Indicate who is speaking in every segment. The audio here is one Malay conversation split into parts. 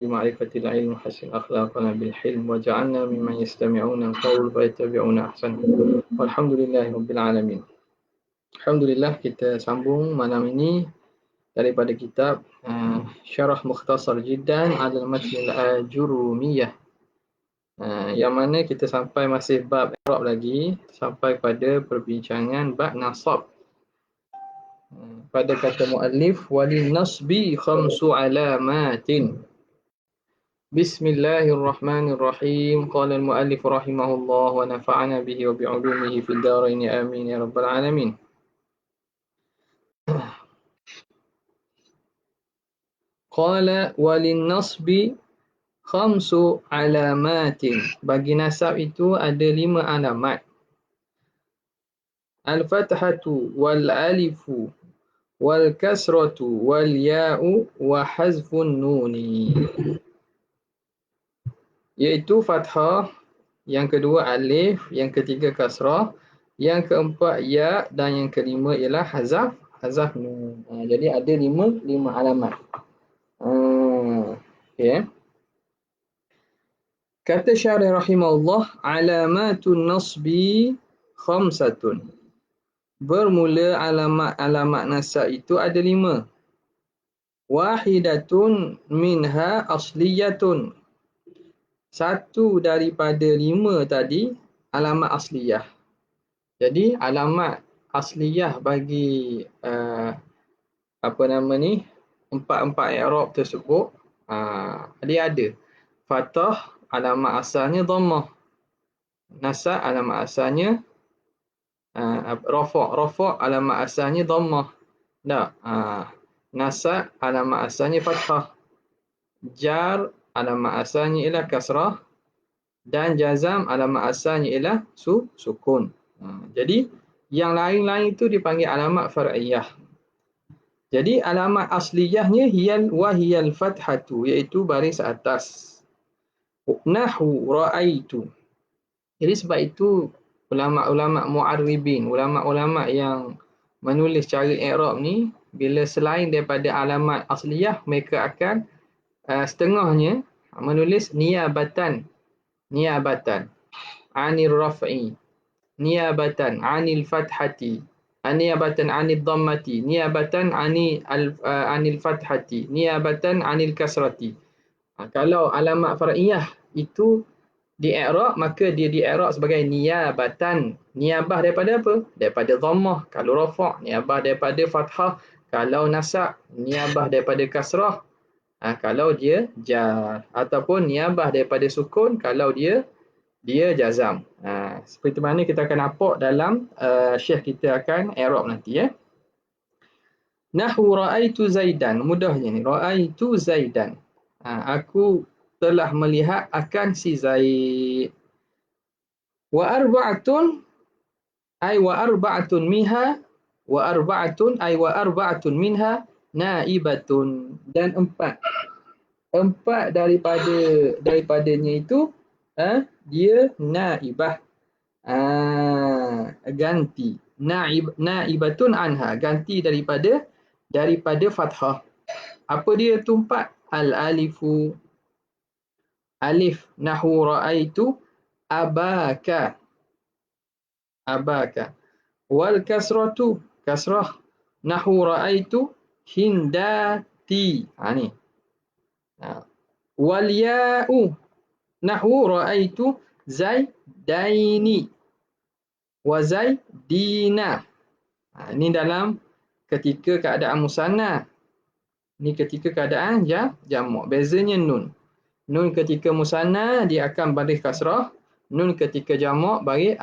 Speaker 1: بمعرفة العلم حسن أخلاقنا بالحلم وجعلنا ممن يستمعون القول فيتبعون أحسنه والحمد لله رب العالمين. Alhamdulillah, kita sambung malam ini daripada kitab Syarah Mukhtasar Jiddan Ala Matn Al-Ajurumiyah, yang mana kita sampai masih bab i'rab lagi, sampai pada perbincangan bab nasab. Pada kata muallif, walin nasbi khamsu alamatin. Bismillahirrahmanirrahim. Qala al-muallif rahimahullah wa nafa'ana bihi wa bi'ulumihi fid dharain amin ya rabbal alamin. Qala walin nasbi khamsu alamatin. Bagi nasab itu ada 5 alamat. Al-fathatu wal alifu wal kasratu wal ya'u wa hazfun nuni. Iaitu fathah, yang kedua alif, yang ketiga kasrah, yang keempat ya, dan yang kelima ialah hazaf nun. Jadi ada lima alamat. Okay. Kata syarih rahimahullah, alamatun nasbi khamsatun. Bermula alamat nasab itu ada 5. Wahidatun minha asliyatun. Satu daripada 5 tadi alamat asliyah. Jadi alamat asliyah bagi empat i'rab tersebut, dia ada. Fathah alamat asalnya dhammah. Nasab alamat asalnya rafa' alamat asalnya dhammah. Nasab alamat asalnya fathah. Jar alamat asalnya ialah kasrah, dan jazam alamat asalnya ialah sukun. Jadi yang lain-lain itu dipanggil alamat far'iyah. Jadi alamat asliyahnya hiyal fathatu, iaitu baris atas. Nahu ra'aitu. Jadi sebab itu ulama-ulama mu'arribin, ulama-ulama yang menulis cara i'rab ni, bila selain daripada alamat asliyah, mereka akan setengahnya menulis niyabatan anil raf'i, niyabatan anil fathati, niyabatan anil dhammati, niyabatan anil fathati, niyabatan anil kasrati. Kalau alamat far'iyah itu di i'rab, maka dia di i'rab sebagai niyabatan. Niyabah daripada apa? Daripada dhammah kalau rafa', niyabah daripada fathah kalau nasab, niyabah daripada kasrah kalau dia jar, ataupun niyabah daripada sukun kalau dia jazam. Seperti mana kita akan nampak dalam syekh kita akan i'rab nanti ya. Nahu ra'aitu Zaidan. Mudahnya ni, ra'aitu Zaidan. Aku telah melihat akan si Zaid. Wa arba'atun minha naibatun. Dan empat daripadanya itu dia naibah, ganti. Naibatun anha, ganti daripada fathah. Apa dia tu 4? Al-alifu, alif. Nahu ra'aitu abaka. Wal kasratu, kasrah. Nahu ra'aitu hindati. Ni. Wal ya'u, nahu ra'aitu zaidaini wa zaidina. Ini dalam ketika keadaan musanna. Ini ketika keadaan jamak. Bezanya nun. Nun ketika musanna dia akan baris kasrah. Nun ketika jamak baris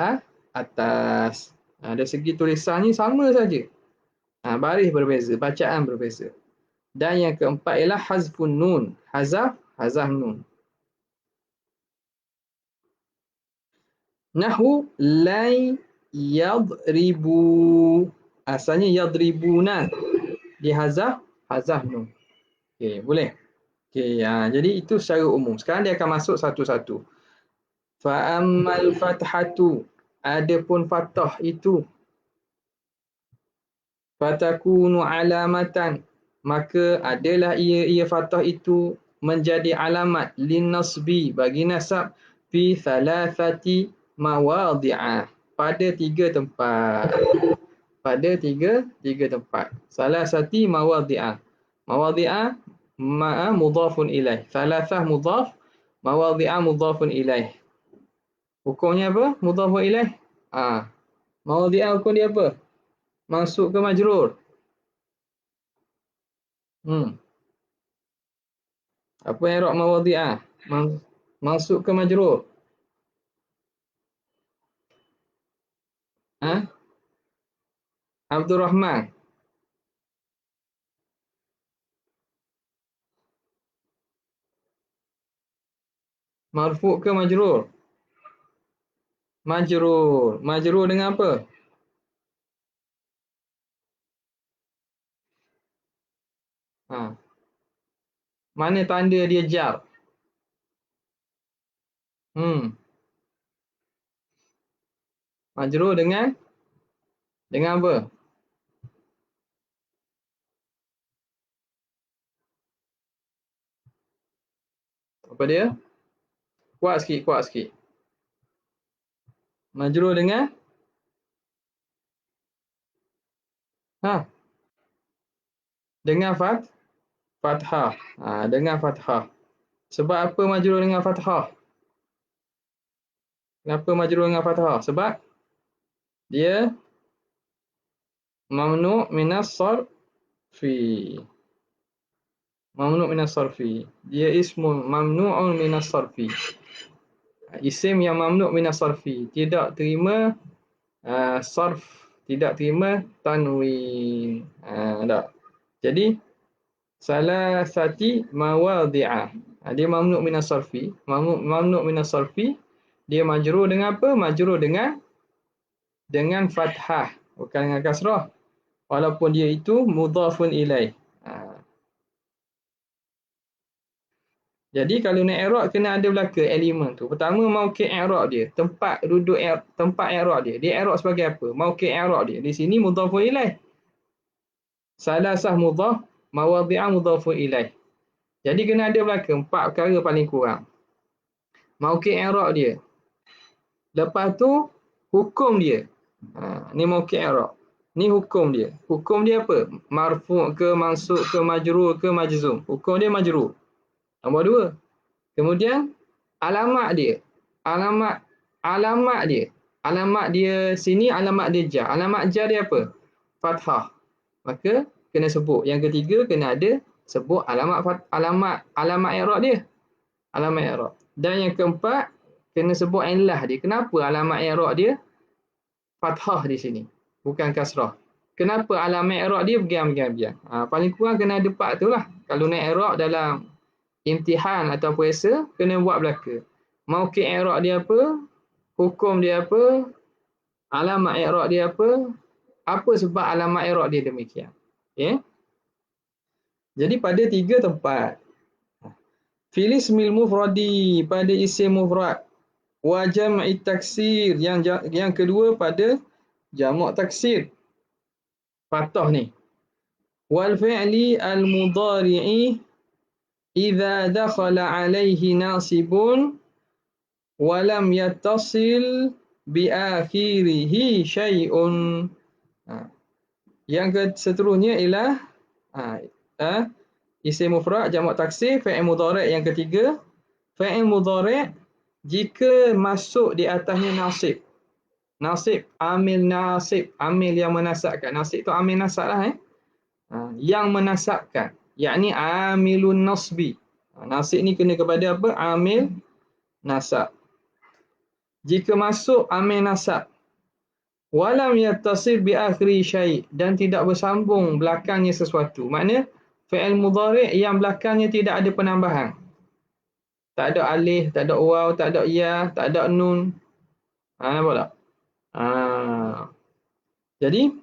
Speaker 1: atas. Dari segi tulisannya sama saja. Baris berbeza, bacaan berbeza. Dan yang keempat ialah hazfun nun. Hazaf nun. Nahu lai yadribu. Asalnya yadribuna. Dihazaf nun. Okey, boleh. Okey, jadi itu secara umum. Sekarang dia akan masuk satu-satu. Fa ammal fathatu, adapun fathah itu, fatakunu alamatan, maka adalah ia fathah itu menjadi alamat linnasbi bagi nasab fi thalathati mawadhi'ah pada tiga tempat. Pada tiga tempat. Salah satu mawadhi'ah. Mawadhi'ah mudhafun ilaih. Thalathah mudhaf, mawadhi'ah mudhafun ilaih. Hukumnya apa? Mudhafun ilaih. Mawadhi'ah hukum dia apa? Masuk ke majrur. Apa i'rab mawadhi'ah? Masuk ke majrur. Abdul Rahman. Marfu' ke majrur? Majrur. Majrur dengan apa? Mana tanda dia jar? Majrur dengan apa? Apa dia? Kuat sikit. Majrur dengan dengan fathah. Dengan fathah. Sebab apa majrur dengan fathah? Kenapa majrur dengan fathah? Sebab dia mamnu' minas sarfi. Mamnu' minas sarfi. Dia ismun mamnu'un minas sarfi. Isim yang mamnu' minas sarfi. Tidak terima sarf. Tidak terima tanwin. Tak. Jadi, salah satu mawadhi'ah. Dia mamnu' minas sarfi. Mamnu' minas sarfi. Dia majrur dengan apa? Majrur dengan fathah. Bukan dengan kasrah. Walaupun dia itu mudhafun ilaih. Jadi kalau nak i'rab kena ada belaka elemen tu. Pertama mauqi' i'rab dia, tempat duduk tempat i'rab dia. Dia i'rab sebagai apa? Mauqi' i'rab dia. Di sini mudhafun ilaih. Salasah mudhaf, mawadhi'ah mudhafun ilaih. Jadi kena ada belaka 4 perkara paling kurang. Mauqi' i'rab dia. Lepas tu hukum dia. Ni mauqi' i'rab. Ni hukum dia. Hukum dia apa? Marfu' ke, mansub ke, majrur ke, majzum. Hukum dia majrur. Nombor 2. Kemudian alamat dia. Alamat dia. Alamat dia sini alamat dia jar. Alamat jar dia apa? Fathah. Maka kena sebut. Yang ketiga kena ada sebut alamat i'rab dia. Alamat i'rab. Dan yang keempat kena sebut illah dia. Kenapa alamat i'rab dia fathah di sini? Bukan kasrah. Kenapa alamat i'rab dia bergiam-giam? Paling kurang kena ada 4 tu lah. Kalau nak i'rab dalam imtihan atau puasa, kena buat belaka. Mauqi' i'rab dia apa? Hukum dia apa? Alamat i'rab dia apa? Apa sebab alamat i'rab dia demikian? Okay? Jadi pada 3 tempat. Fil ismil mufradi, pada isim mufrad. Wa jam'i taksir, yang kedua pada jamak taksir. Fathah ni. Wal fi'li al-mudhari'i idza dakhala alaihi nasibun wa lam yattasil bi akhirihi syai'un. Yang seterusnya ialah isim mufrad jamak taksir, fi'il mudhari' yang ketiga. Fi'il mudhari' jika masuk di atasnya nasib. Nasib, amil yang menasabkan. Nasib tu amil nasab lah. Yang menasabkan, yakni amilun nasbi. Nasib ni kena kepada apa? Amil nasab. Jika masuk amil nasab, walam yattasil bi akhiri syai', dan tidak bersambung belakangnya sesuatu. Maknanya fi'il mudhari' yang belakangnya tidak ada penambahan. Tak ada alif, tak ada waw, tak ada ya, tak ada nun. Nampak tak? Jadi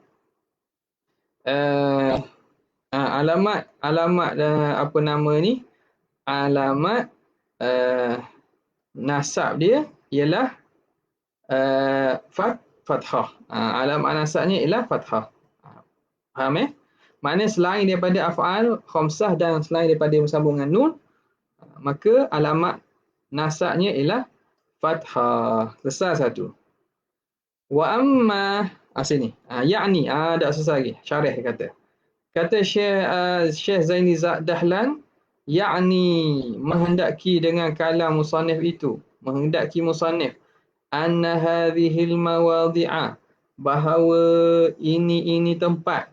Speaker 1: alamat apa nama ni? Alamat nasab dia ialah fathah. Alamat nasabnya ialah fathah. Faham Maknanya selain daripada af'al khamsah dan selain daripada bersambung dengan nun, Maka alamat nasabnya ialah fathah. Selesai satu. Wa amma sini. Ya'ni dah selesai lagi. Syarih kata. Kata Syekh Zaini Dahlan, ya'ni menghendaki dengan kalam musannif itu, menghendaki musannif anna hadhil mawadhi'a, bahawa ini tempat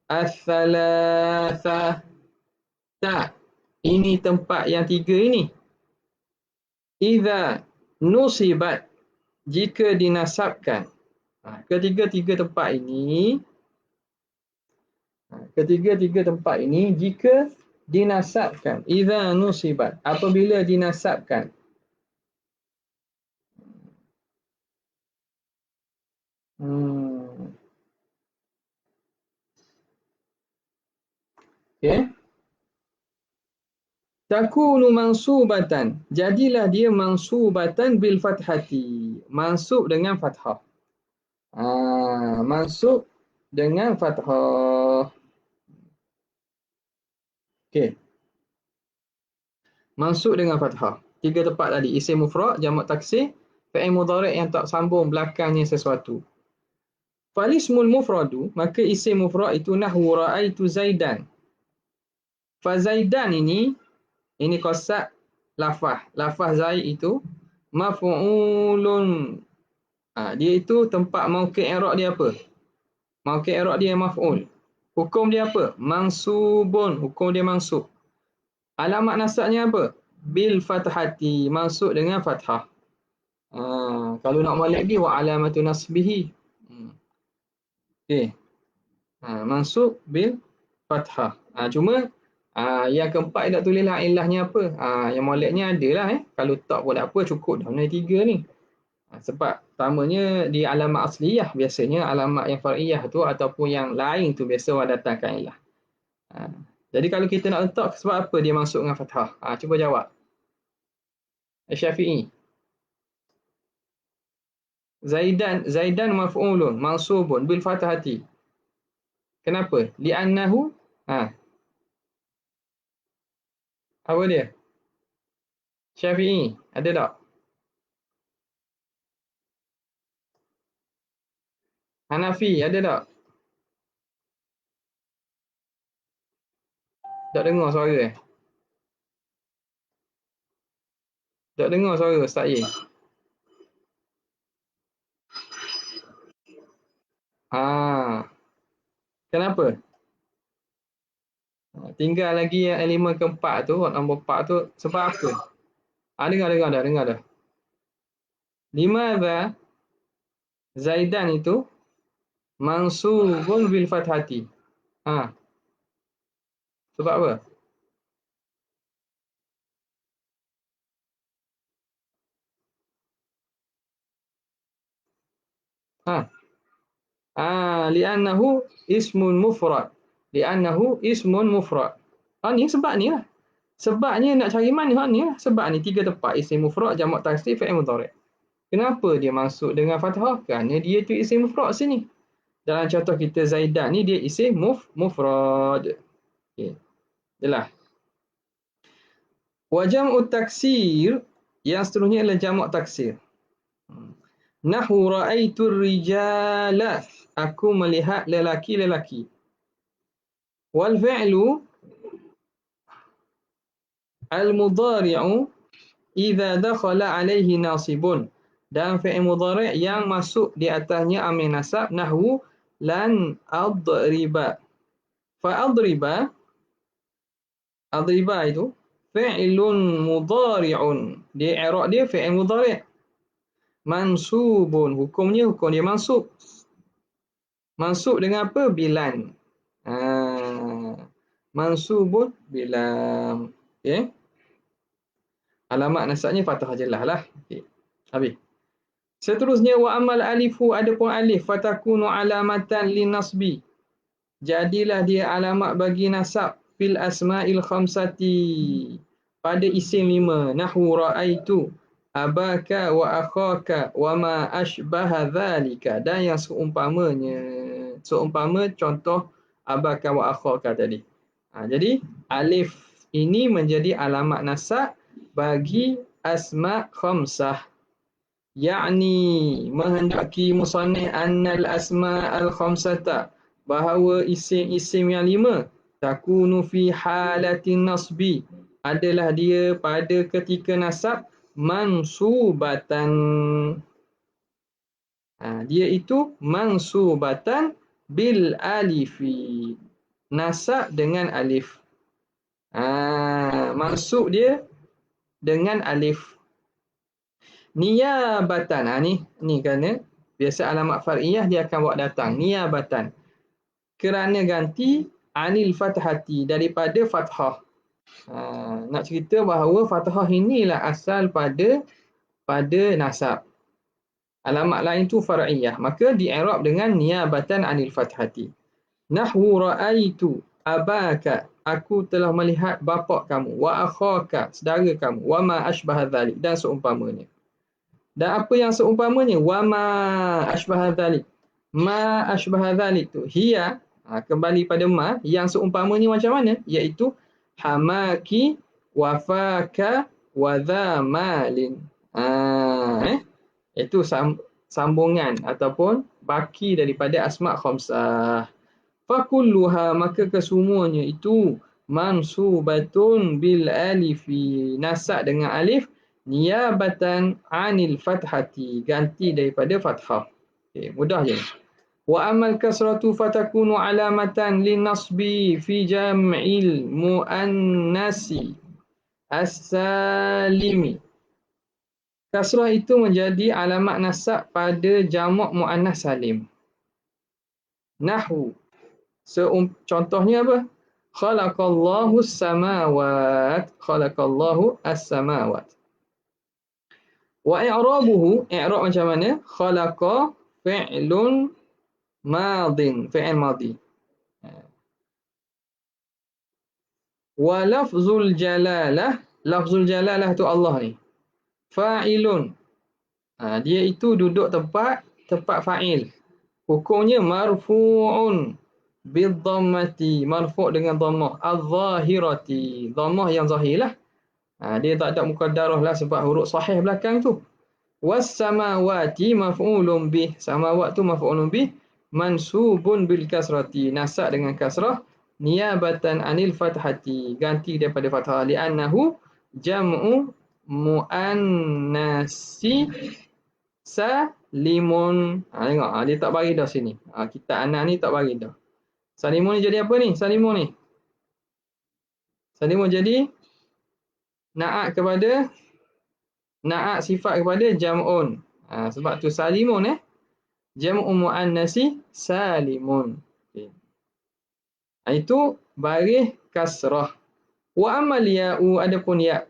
Speaker 1: as-salasah, ini tempat yang tiga ini, idza nusibat, jika dinasabkan. Ketiga-tiga tempat ini jika dinasabkan, idza nusibat, apabila dinasabkan. Okey. Takunu mansubatan, jadilah dia mansubatan bil fathati, mansub dengan fathah. Mansub dengan fathah. Okey. Mansub dengan fathah. Tiga tempat tadi, isim mufrad, jamak taksir, fi'il mudhari' yang tak sambung belakangnya sesuatu. Falismul mufradu, maka isim mufrad itu nahwu ra'aitu Zaidan. Fa Zaidan ini qasad lafaz. Lafaz Zaid itu maf'ulun. Dia itu tempat mauqi' i'rab dia apa? Mauqi' i'rab dia maf'ul. Hukum dia apa? Mansubun. Hukum dia mansub. Alamat nasabnya apa? Bil fathati. Mansub dengan fathah. Kalau nak molek lagi, wa alamatu nasbihi. Okey. Mansub bil fathah. Cuma yang keempat nak tulislah ilahnya apa. Yang moleknya adalah kalau tak pun tak apa, cukup dah. Benda tiga ni. Sebab pertamanya di alamat asliyah, biasanya alamat yang far'iyah tu ataupun yang lain tu biasa orang datangkan ilah. Jadi kalau kita nak letak sebab apa dia masuk dengan fathah? Cuba jawab. Syafi'i. Zaidan maf'ulun mansubun bil fathati. Kenapa? Li'annahu apa dia? Syafi'i, ada tak? Hanafi, ada tak? Tak dengar suara Tak dengar suara Ustaz Ye. Kenapa? Tinggal lagi yang elemen keempat tu, nombor 4 tu, sebab apa? Dengar dah. Limadha Zaidan itu mansubun bil fathati. Sebab apa? Li'annahu ismun mufrad. Ni sebab ni lah. Sebabnya nak cari mana ni lah. Sebab ni tiga tempat. Isim mufrad, jamak taksir, fi'il mudhari'. Kenapa dia masuk dengan fathah? Kerana dia tu isim mufrad sini. Dalam contoh kita Zaidan ni dia isim mufrad. Okey. Jelas. Wa jam'u taksir, yang seterusnya adalah jamak taksir. Nahwu ra'aitu rijala, aku melihat lelaki-lelaki. Wal fi'lu al-mudhari'u idza dakhala alaihi nasibun, dan fi'il mudhari' yang masuk di atasnya amil nasab, nahwu lan adriba. Fa adriba itu fi'lun mudhari'un, dia i'rab dia fi'il mudhari', mansubun, hukum dia mansub. Mansub dengan apa? Bilan. Mansubun bilam. Okey. Alamat nasabnya fathah jelas lah. Okey. Habis. Seterusnya wa amal alifu, adapun alif, fatakunu alamatan lin nasbi, jadilah dia alamat bagi nasab, fil asma'il khamsati, pada isim 5. Nahwu ra'aitu abaka wa akhaka wa ma ashbaha dhalika, dan yang seumpama contoh abaka wa akhaka tadi. Jadi alif ini menjadi alamat nasab bagi asma khamsah. Yakni menghendaki musannif annal asma al khamsata, bahawa isim-isim yang 5 takunu fi halatin nasbi, adalah dia pada ketika nasab mansubatan. Dia itu mansubatan bil alifi, nasab dengan alif. Mansub dia dengan alif. Niyabatan. Ni kerana biasa alamat far'iyah dia akan bawa datang niyabatan, kerana ganti anil fathati, daripada fathah. Nak cerita bahawa fathah inilah asal pada nasab. Alamat lain tu far'iyah, maka di-i'rab dengan niyabatan anil fathati. Nahwu ra'aitu abaka, aku telah melihat bapa kamu, wa akhaka, saudara kamu, wa ma asbah dzalik, dan seumpamanya. Dan apa yang seumpamanya? Wa ma asbah dzalik. Ma asbah dzalik tu hiya, kembali pada ma, yang seumpamanya macam mana? Iaitu hamaki, wafaka, wa dha malin. Itu sambungan ataupun baki daripada asma' khamsah. Fakulluha, maka kesemuanya itu mansubatun bil alifi, nasab dengan alif, niyabatan anil fathati, ganti daripada fathah. Mudah je. Wa amal kasratu fatakunu alamatan lin nasbi fi jam'il muannasi as-salimi. Kasrah itu menjadi alamat nasab pada jamak muannas salim. Nahwu, contohnya apa? Khalaqallahu as-samawat. Khalaqallahu as-samawat. Wa i'rabuhu, i'rab macam mana? Khalaqa fi'lun madin, fi'il madi. Wa lafzul jalalah, lafzul jalalah tu Allah ni. Fa'ilun. Dia itu duduk tempat fa'il. Hukumnya marfu'un bidhammati, marfu' dengan dhammah, az-zahirati, dhammah yang zahirlah. Dia tak ada muqaddarah lah sebab huruf sahih belakang tu. Was-samawati maf'ulun bih, samawat tu maf'ulun bih, mansubun bil kasrati, nasab dengan kasrah, niyabatan anil fathati, ganti daripada fathah, li'annahu jam'u muannasi salimun. Tengok, dia tak bagi dah sini. Kitab anak ni tak bagi dah. Salimun ni jadi apa ni? Salimun ni, salimun jadi na'at sifat kepada jam'un. Sebab tu salimun, jam'u muannasi salimun. Itu baris kasrah. Wa amal ya'u, adapun ya',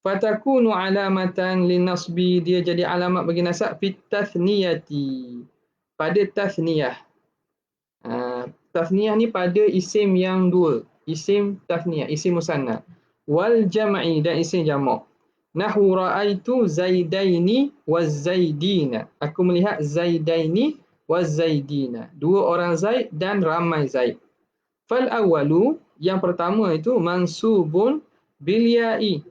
Speaker 1: fatakunu alamatan linasbi, dia jadi alamat bagi nasab fit tathniyati, pada tathniyah. Tathniyah ni pada isim yang dua, isim tathniyah, isim musanna, wal jam'i, dan isim jamak. Nahwu ra'aitu zaidaini waz zaidina, aku melihat zaidaini waz zaidina, dua orang zaid dan ramai zaid. Fal awwalu, yang pertama itu mansubun bil ya'i,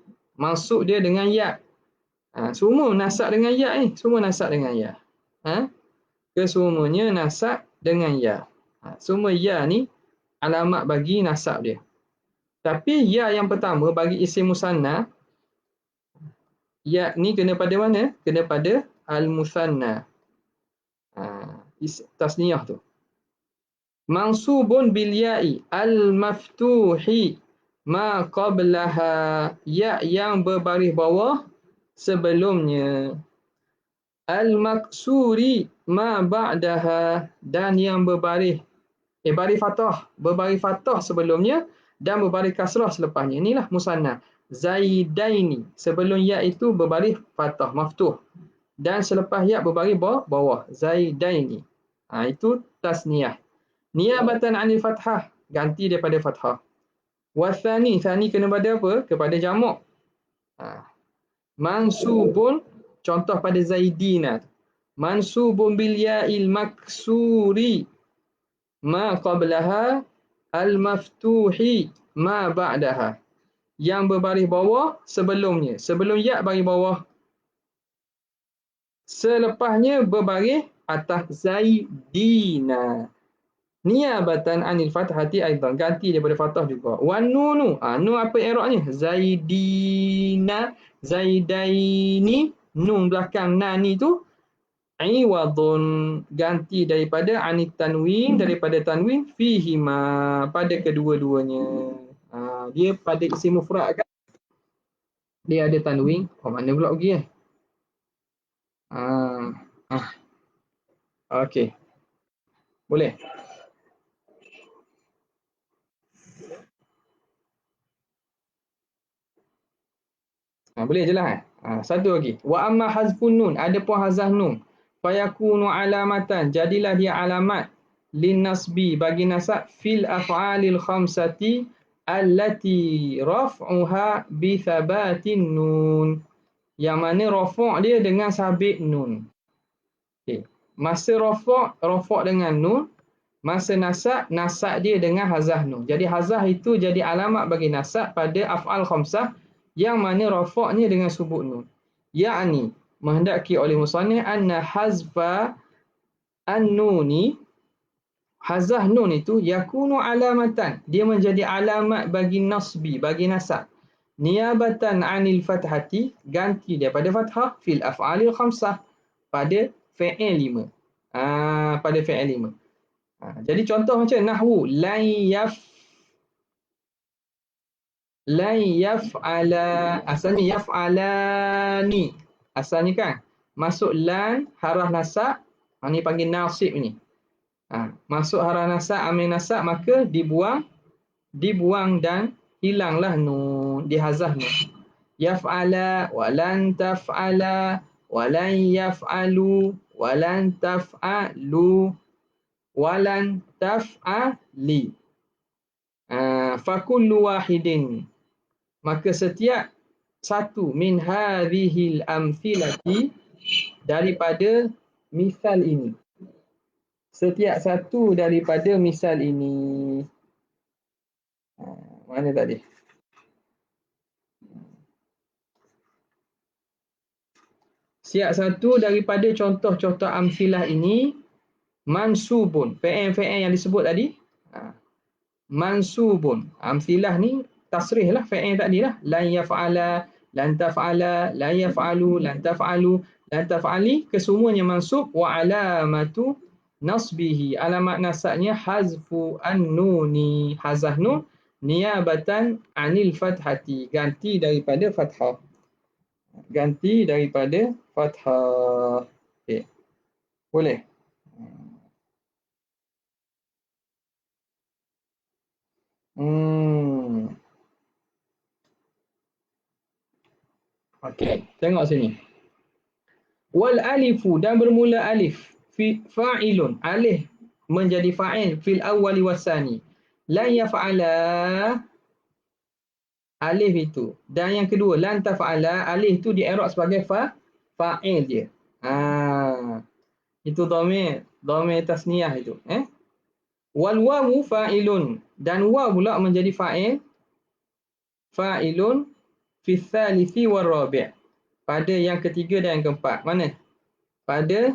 Speaker 1: mansub dia dengan ya. Semua nasab dengan ya ni, semua nasab dengan ya. Kesemuanya nasab dengan ya. Semua ya ni alamat bagi nasab dia. Tapi ya yang pertama bagi isim musanna, ya ni kena pada mana? Kena pada al-musanna. Tasniyah tu. Mansubun bil ya'i al-maftuhi ma qablaha, ya yang berbaris bawah sebelumnya, al-maksuri ma ba'daha, dan yang berbaris fathah sebelumnya dan berbaris kasrah selepasnya. Inilah musanna. Zaidaini, sebelum ya itu berbaris fathah maftuh, dan selepas ya berbaris bawah, zaidaini. Itu tasniyah. Niyabatan anil fathah, ganti daripada fathah. Wasani, sani kena pada apa? Kepada jamak. Mansubun, contoh pada zaidina, mansubun bil ya'il maksuri ma qablaha al maftuhi ma ba'daha. yang berbaris bawah sebelumnya. Sebelum ya baris bawah, selepasnya berbaris atas. Zaidina. Niyabatan anil fathati aidan, ganti daripada fathah juga. Wan nunu, nun apa i'rabnya? Zaidina, zaidaini, nun belakang nani tu iwadun, ganti daripada anit tanwin, daripada tanwin fihima, pada kedua-duanya. Dia pada isim mufrad kan, dia ada tanwin. Mana pula pergi ah okey, boleh. Boleh je lah. Satu lagi. Wa amma hazfun nun. Ada pun hazah nun. Fayakunu alamatan. Jadilah dia alamat. Lin nasbi. Bagi nasab. Fil af'alil khamsati. Allati raf'uha bithabatin nun. Yang mana rafu' dia dengan sabit nun. Okay. Masa rafu' dengan nun. Masa nasab dia dengan hazah nun. Jadi hazah itu jadi alamat bagi nasab pada af'al khamsah yang mana rafa'nya dengan subut nun. Ya'ni menghendaki oleh musannif anna hazfa an-nuni, hazah nun itu yakunu alamatan, dia menjadi alamat bagi nasbi, bagi nasab. Niyabatan anil fathati, ganti daripada fathah fil af'alil khamsah, pada fi'il 5. Pada fi'il 5. Jadi contoh macam nahwu lan yaf'ala, asalnya yaf'alani. Asalnya kan masuk lan harah nasab, ni panggil nasib ni. Masuk harah nasab, amil nasab, maka dibuang dan hilanglah nun, dihazaf nun. Yaf'ala wa lan taf'ala wa lan yaf'alu wa lan taf'alu walan taf'ali. Fakullu wahidin, maka setiap satu min hadhil amthilati, daripada misal ini. Setiap satu daripada misal ini. Mana tadi? Setiap satu daripada contoh-contoh amthilah ini mansubun, fi'il yang disebut tadi, mansubun. Amthilah ni tasrih lah fi'il tadi lah. Lan yaf'ala, lan taf'ala, lan yaf'alu, lan taf'alu, lan taf'ali, kesemuanya mansub. Wa alamatu nasbihi, alamat nasabnya hazfu an-nuni, hazah nun, niyabatan anil fathati, ganti daripada fathah. Ganti daripada fathah. Okey. Boleh. Okey, tengok sini. Wal alifu, dan bermula alif, fa'ilun, alif menjadi fa'il fil awwali wasani. La yaf'ala, alif itu. Dan yang kedua, lan taf'ala, alif itu di-i'rab sebagai fa'il dia. Itu dhamir tasniyah itu, Wal wawu fa'ilun, dan waw pula menjadi fa'ilun fi tsalithi war rabi', pada yang ketiga dan yang keempat. Mana? Pada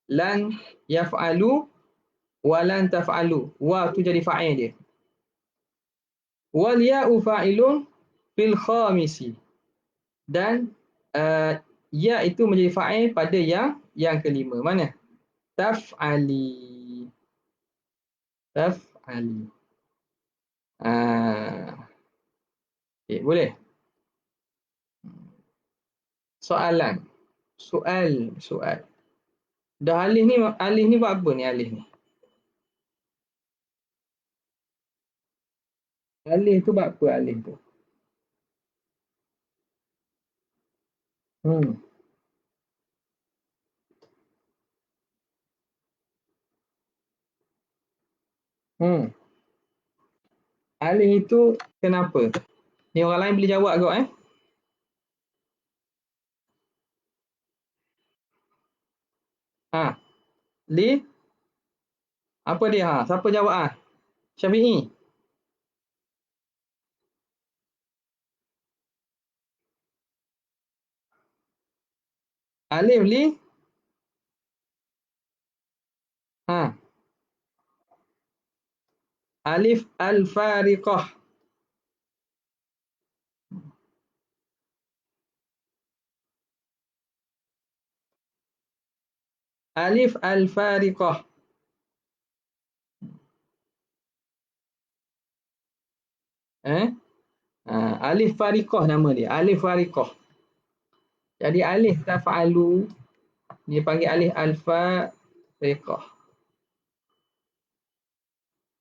Speaker 1: lan yaf'alu wa lan taf'alu, waw tu jadi fa'il dia. Wal ya'u fa'ilun fil khamisi, dan ya itu menjadi fa'il pada yang kelima. Mana? Taf'ali. Okay, boleh. Soalan. Soal. Dah alif ni buat apa ni alif ni? Alif tu buat apa alif tu? Alif itu kenapa? Ni orang lain boleh jawab kau Li apa dia? Siapa jawab Syafi'i. Alif li ha alif al-fariqah. Alif al-fariqah. Eh? Alif fariqah nama dia. Alif fariqah. Jadi alif taf'alu dia panggil alif al-fariqah.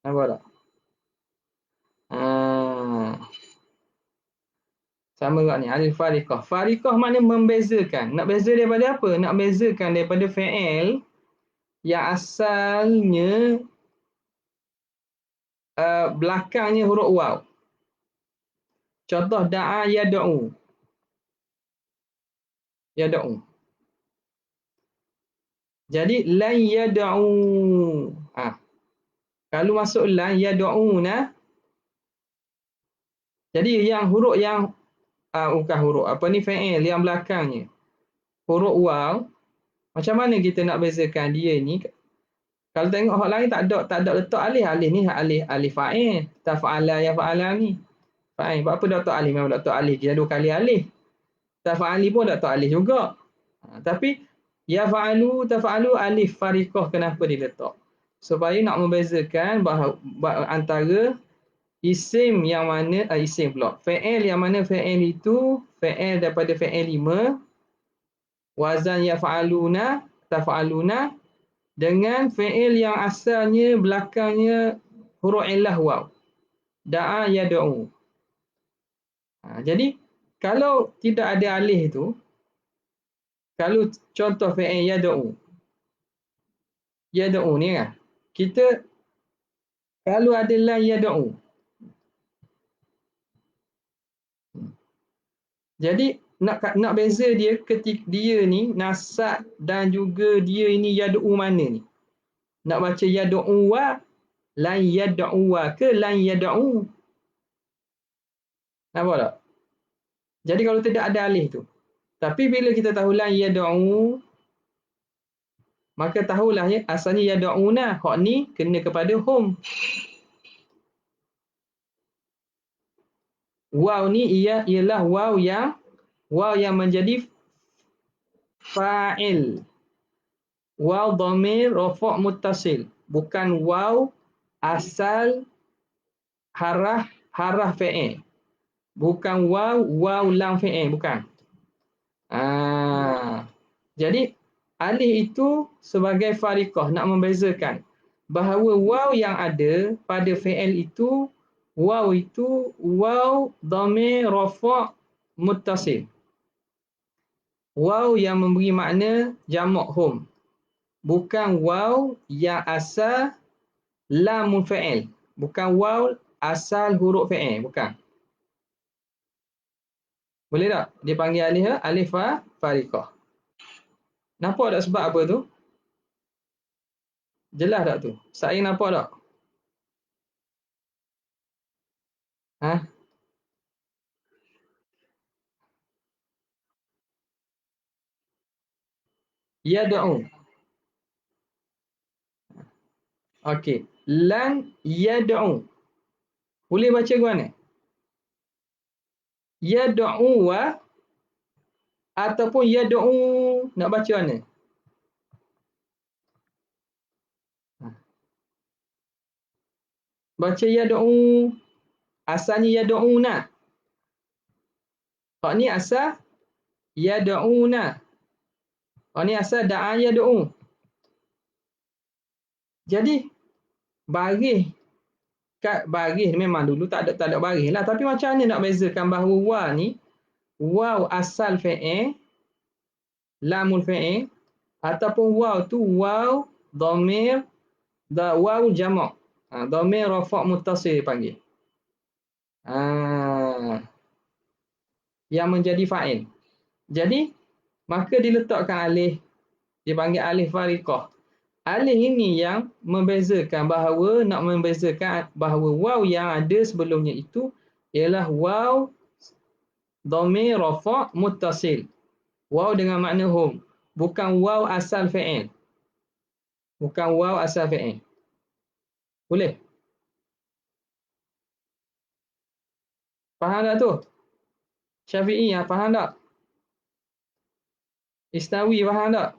Speaker 1: Nampak tak? Ah, sama juga ni alif fariqah. Fariqah makna membezakan. Nak beza daripada apa? Nak bezakan daripada fi'il yang asalnya belakangnya huruf waw. Contoh da'a yad'u. Yad'u. Jadi lan yad'u. Kalau masuk lan yad'una. Jadi yang huruf yang bukan huruf apa ni fi'il yang belakangnya huruf waw, macam mana kita nak bezakan dia ni? Kalau tengok hak lain tak ada letak alif. Alif ni alif fa'il, tafa'ala ya fa'ala ni. Fa'il. Apa dak letak alif? Memang dak letak alif. Dia 2 kali alif. Tafa'ali pun dak letak alif juga. Tapi ya fa'alu, tafa'alu alif fariqah kenapa diletak? Supaya nak membezakan bahawa antara isim yang mana isim pula. Fi'il yang mana fi'il itu fi'il daripada fi'il 5, wazan yaf'aluna, taf'aluna, dengan fi'il yang asalnya belakangnya huruf illah waw. Da'a yad'u. Jadi kalau tidak ada alif tu, kalau contoh fi'il yad'u. Yad'u ni kan. Kita kalau ada la yad'u. Jadi nak beza dia ketika dia ni nasab dan juga dia ini yad'u mana ni? Nak baca yad'u wa lan yad'u wa ke lan yad'u? Nampak tak? Jadi kalau tidak ada alif tu. Tapi bila kita tahu lan yad'u, maka tahulah ya asalnya yad'una. Hak ni kena kepada hum. Waw ni ialah waw yang menjadi fa'il. Waw dhamir rafa' muttasil. Bukan waw asal harah fi'il. Bukan waw lam fi'il. Bukan. Jadi alif itu sebagai fariqah, nak membezakan bahawa waw yang ada pada fi'il itu waw dhamir rafa' muttasil. Waw yang memberi makna jamak hum. Bukan waw yang asal lam fi'il. Bukan waw asal huruf fi'il. Bukan. Boleh tak? Dia panggil alif fariqah. Nampak tak sebab apa tu? Jelas tak tu? Saya nampak tak? Yad'u. Okey. Lan yad'u. Boleh baca ke mana? Yad'u wa ataupun yad'u. Nak baca mana? Baca yad'u. Asalnya yad'una. Hak ni asal yad'una. Hak ni asal da'a yad'u. Jadi baris memang dulu tak ada baris lah. Tapi macam mana nak bezakan bahawa waw ni waw asal fi'il, lamul fi'il, ataupun waw tu waw dhamir, waw jamak. Dhamir rafa' muttasil dipanggil. Yang menjadi fa'il. Jadi maka diletakkan alif, dipanggil alif fariqah. Alif ini yang membezakan bahawa nak membezakan bahawa waw yang ada sebelumnya itu ialah waw dhamir rafa' muttasil. Waw dengan makna hum. Bukan waw asal fi'il. Bukan waw asal fi'il. Boleh? Faham tak tu? Syafi'i, faham tak? Istawi, faham tak?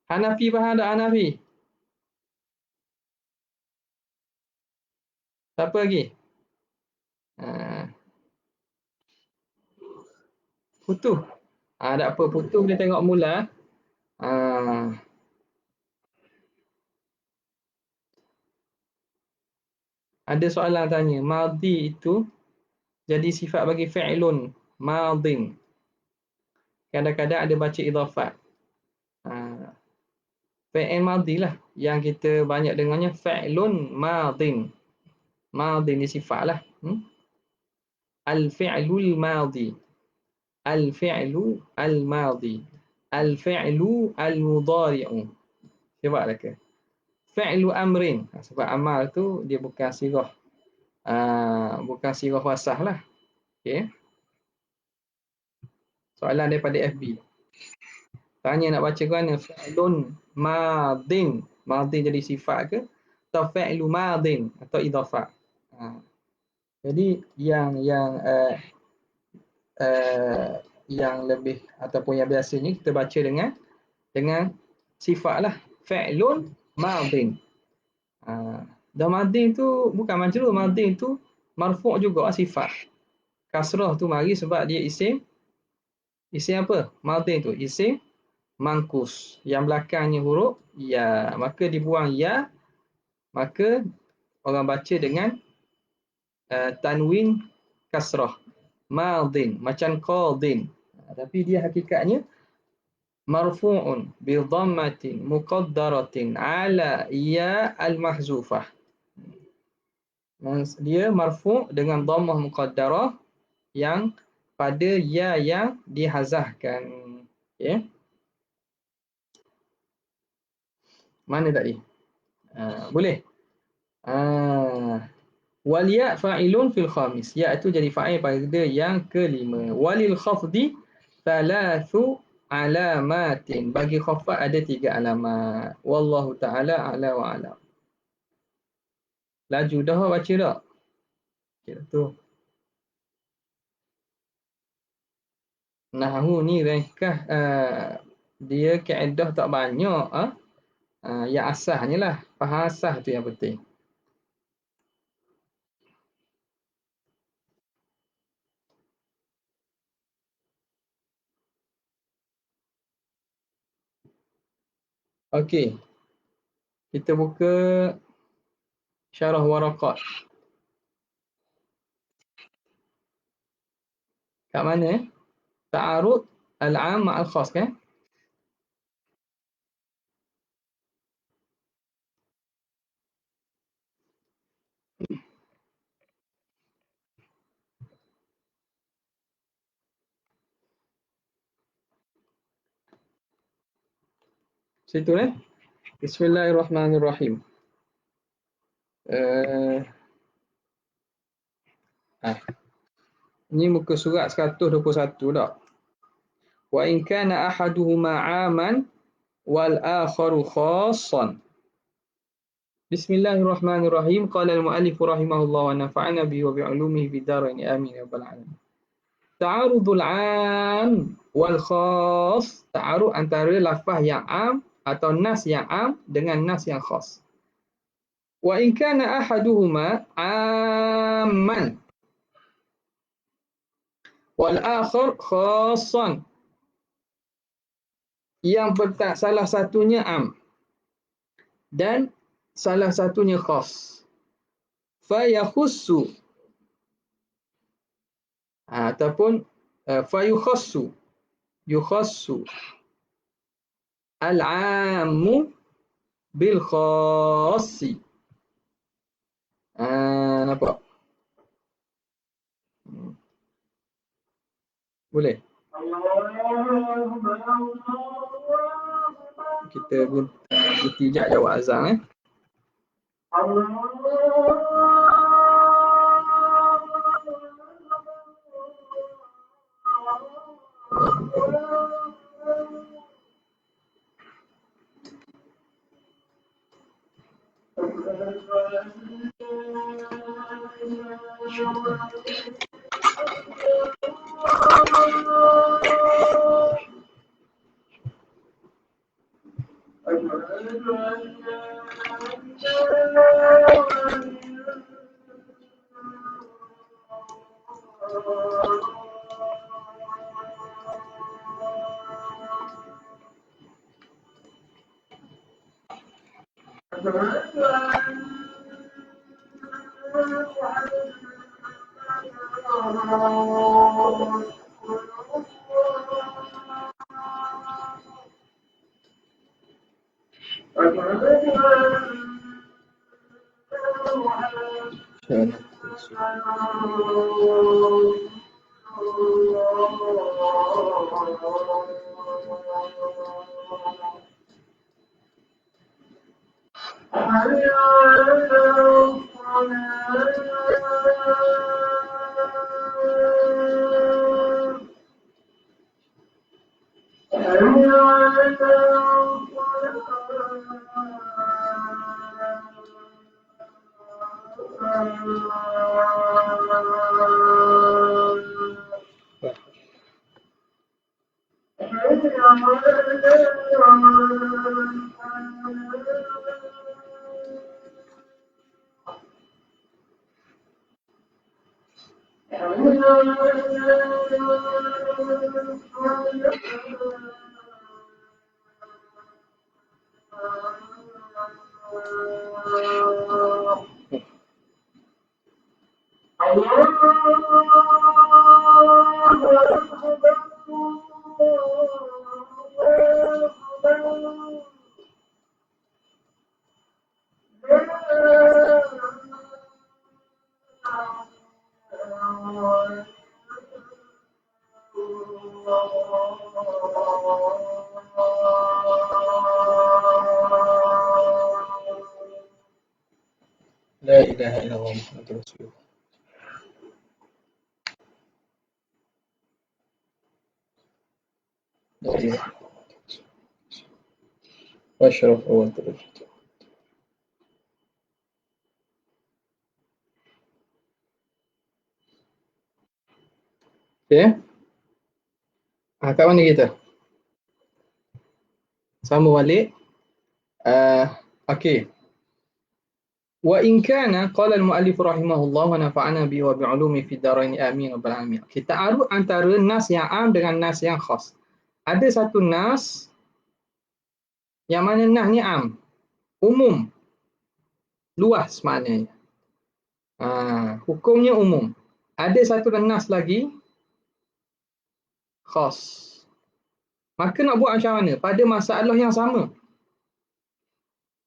Speaker 1: Hanafi, faham tak Hanafi? Siapa lagi? Putu. Tak apa, Putu boleh tengok mula. Ada soalan tanya, madhi itu jadi sifat bagi fi'lun madhin. Kadang-kadang ada baca idhafat. Fi'il madhi lah yang kita banyak dengarnya, fi'lun madhin. Madhin ni sifat lah. Al-fi'lul madhi. Al-fi'lu al-madhi. Al-fi'lu al-mudhari'u. Sebab lah ke? Fi'lu amrin. Sebab amal tu dia bukan sirah. Bukan sirah wasah lah. Okay. Soalan daripada FB. Tanya nak baca ke mana? Fi'lun madhin. Madhin jadi sifat ke? Atau fi'lu madhin atau idhafat. Jadi yang lebih ataupun yang biasanya kita baca dengan sifat lah. Fi'lun madhin. Dan madhin tu bukan majrur. Madhin tu marfu' juga sifat. Kasrah tu mari sebab dia isim. Isim apa? Madhin tu isim mangkus. Yang belakangnya huruf ya. Maka dibuang ya. Maka orang baca dengan tanwin kasrah. Madhin. Macam qadhin. Tapi dia hakikatnya marfu'un bi dhammatin muqaddaratin ala ya al-mahzufah. Dia marfu' dengan dhammah muqaddarah yang pada ya yang dihazahkan. Okay. Mana tadi? Boleh? Wal ya fa'ilun fil khamis. Ya itu jadi fa'il pada yang kelima. Walil khafdi thalathu alamatin. Bagi khafat ada 3 alamat. Wallahu ta'ala a'la wa a'lam. Laju dah baca tak? Okay, tu. Nahwu ni ringkas, dia kaedah tak banyak. Yang asasnya lah. Faham asas tu yang penting. Okey. Kita buka syarah waraqat. Kat mana? Ta'arud al-'am ma'al khas kan? Situ Bismillahirrahmanirrahim. Ini muka surat 121 tak? Wa in kana ahaduhuma 'aman wal akharu khassan. Bismillahirrahmanirrahim. Qala al-mu'allif rahimahullah wa nafa'ana bihi wa bi'ulumihi fid dharain amin ya rabbal alamin. Ta'arudul 'am wal khas. Ta'arud antara lafaz yang 'am atau nas yang 'am dengan nas yang khas. Wa in kana ahaduhuma 'amman wal akhar khassan. Yang salah satunya 'am dan salah satunya khas. Fa yakhussu ataupun fa yukhassu al-'ammu bil khassi. Nampak? Boleh? Kita berhenti sekejap jawab azan. La ilaha illallah Muhammadur Rasulullah. La ilaha wa asyraf wa darajat. Okey. Kat mana kita? Sambung balik. Okey. Wa in kana qala al-mu'allif rahimahullah wa nafa'ana bihi wa bi'ulumi fid dharain amin rabbal alamin. Kita arut antara nas yang am dengan nas yang khas. Ada satu nas yang mana nas ni am, umum, luas maknanya. Hukumnya umum. Ada satu nas lagi khas. Maka nak buat macam mana? Pada masalah yang sama.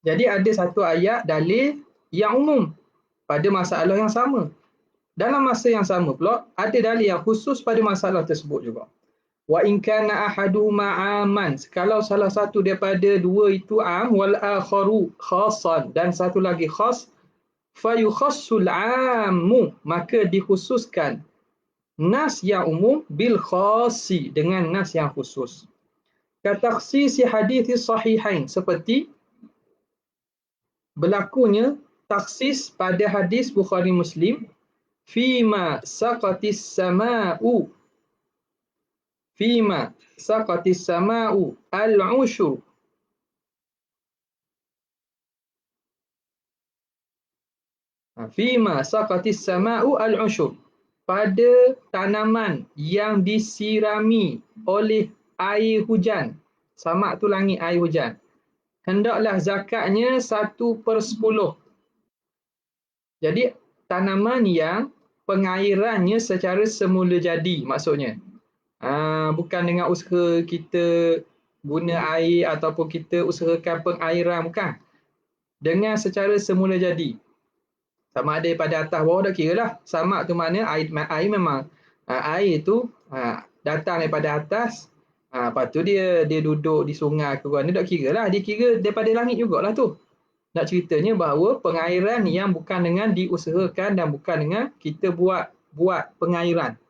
Speaker 1: Jadi ada satu ayat dalil yang umum pada masalah yang sama. Dalam masa yang sama pula ada dalil yang khusus pada masalah tersebut juga. Wa in kana ahaduhuma 'aman, kalau salah satu daripada dua itu am wal akharu khassan, dan satu lagi khas, fayukhassul 'ammu, maka dikhususkan nas yang umum bil khassi, dengan nas yang khusus. Katakhsisi hadis sahihain, seperti berlakunya taksis pada hadis Bukhari Muslim, fima saqatis sama'u al-ushur, fima saqatis sama'u al-ushur, pada tanaman yang disirami oleh air hujan. Sama' tu langit, air hujan. Hendaklah zakatnya 1/10. Jadi tanaman yang pengairannya secara semula jadi, maksudnya. Bukan dengan usaha kita guna air ataupun kita usahakan pengairan, bukan. Dengan secara semula jadi. Sama ada daripada atas bawah, dah kira lah. Sama tu makna air memang air tu datang daripada atas. Lepas tu dia duduk di sungai ke mana, tak kira lah. Dia kira daripada langit jugalah tu. Nak ceritanya bahawa pengairan yang bukan dengan diusahakan dan bukan dengan kita buat pengairan,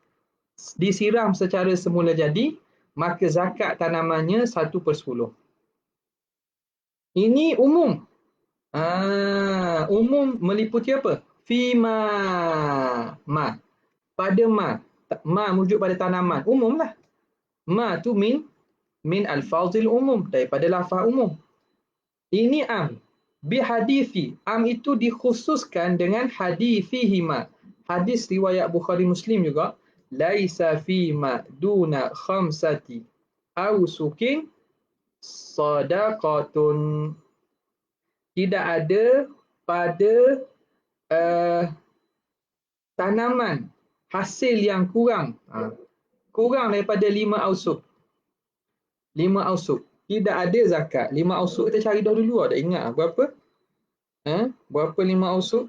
Speaker 1: disiram secara semula jadi, maka zakat tanamannya 1/10. Ini umum. Umum meliputi apa? Fima ma. pada ma. Ma merujuk pada tanaman. Umum lah. Ma tu min al-fazil umum. Daripada lafaz umum. Ini am. Bihadithi. Am itu dikhususkan dengan hadithihima. Hadis riwayat Bukhari Muslim juga. Laisa fima duna khamsati awsukin sadaqatun. Tidak ada pada tanaman hasil yang kurang daripada 5 ausuk. 5 ausuk. Tidak ada zakat. 5 ausuk kita cari dulu. Tak ingat berapa? Berapa 5 ausuk?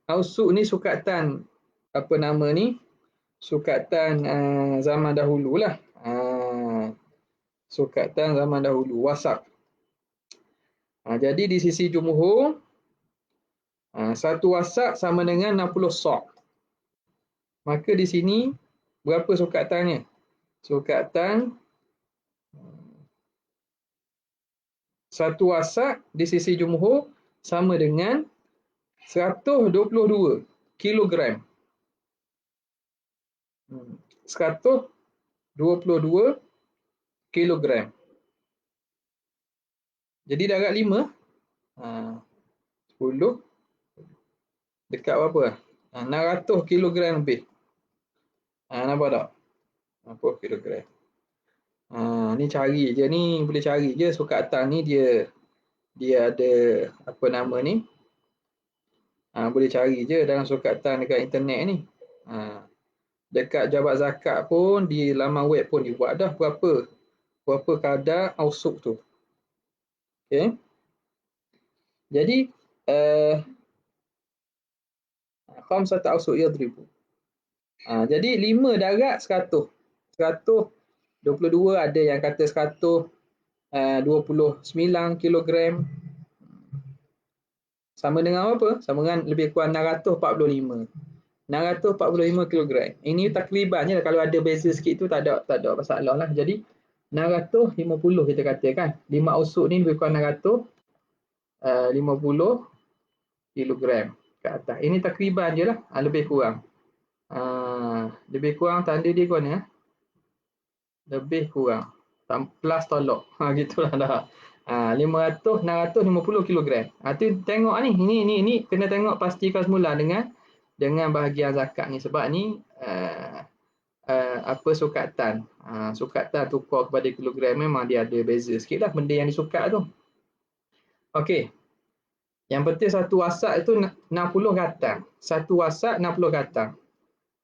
Speaker 1: Ausuk ni sukatan apa nama ni? Sukatan zaman dahulu lah. Sukatan zaman dahulu. Wasak. Jadi di sisi jumhur, satu wasak sama dengan 60 sok. Maka di sini berapa sukatannya? Sukatan satu wasak di sisi jumhur sama dengan 122 kilogram. 122 kilogram. Jadi darab 5, 10, dekat berapa? 600 kilogram lebih. Nampak tak? 60 kilogram. Ni cari je ni, boleh cari je sukatan ni dia ada apa nama ni? Boleh cari je dalam sukatan dekat internet ni. Dekat Jabat Zakat pun di laman web pun dibuat dah berapa kadar ausuk tu. Okey. Jadi khamsat ausuk yadribu. Jadi 5 darab 100. 122 ada yang kata 129 kilogram. Sama dengan apa? Sama dengan lebih kurang 645. 645 kilogram. Ini takribannya kalau ada beza sikit tu tak ada masalah lah. Jadi 650 kita katakan. 5 ausuk ni lebih kurang 650 kilogram ke atas. Ini takriban je lah. Lebih kurang. Lebih kurang tanda dia kau ni. Lebih kurang. Plus tolok. Gitulah dah. 650 kilogram. Tu tengok ni. Ini kena tengok pastikan semula dengan bahagian zakat ni. Sebab ni apa sukatan. Sukatan tukar kepada kilogram memang dia ada beza sikit lah benda yang disukat tu. Okey. Yang penting satu wasak itu 60 gatang. Satu wasak 60 gatang.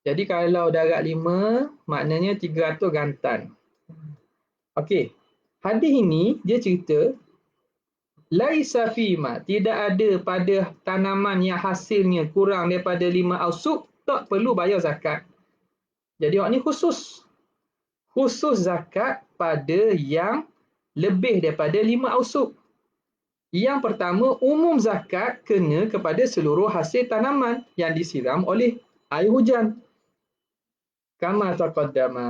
Speaker 1: Jadi kalau darab 5 maknanya 300 gantan. Okey. Hadis ini dia cerita laisa fima, tidak ada pada tanaman yang hasilnya kurang daripada 5 ausuk tak perlu bayar zakat. Jadi orang ni khusus zakat pada yang lebih daripada 5 ausuk. Yang pertama, umum zakat kena kepada seluruh hasil tanaman yang disiram oleh air hujan. Kama taqaddama.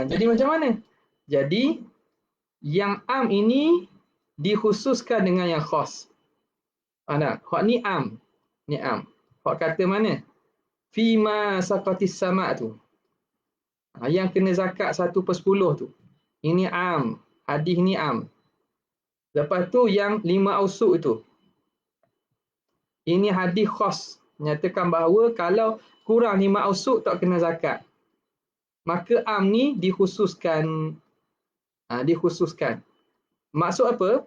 Speaker 1: Jadi macam mana? Jadi yang am ini dikhususkan dengan yang khas. Hak ni am. Ni am. Hak kata mana? Fima saqatis sama' tu. Yang kena zakat 1/10 tu. Ini am. Hadis ni am. Lepas tu yang 5 ausuk tu. Ini hadis khas. Nyatakan bahawa kalau kurang 5 ausuk tak kena zakat. Maka am ni dikhususkan. Maksud apa?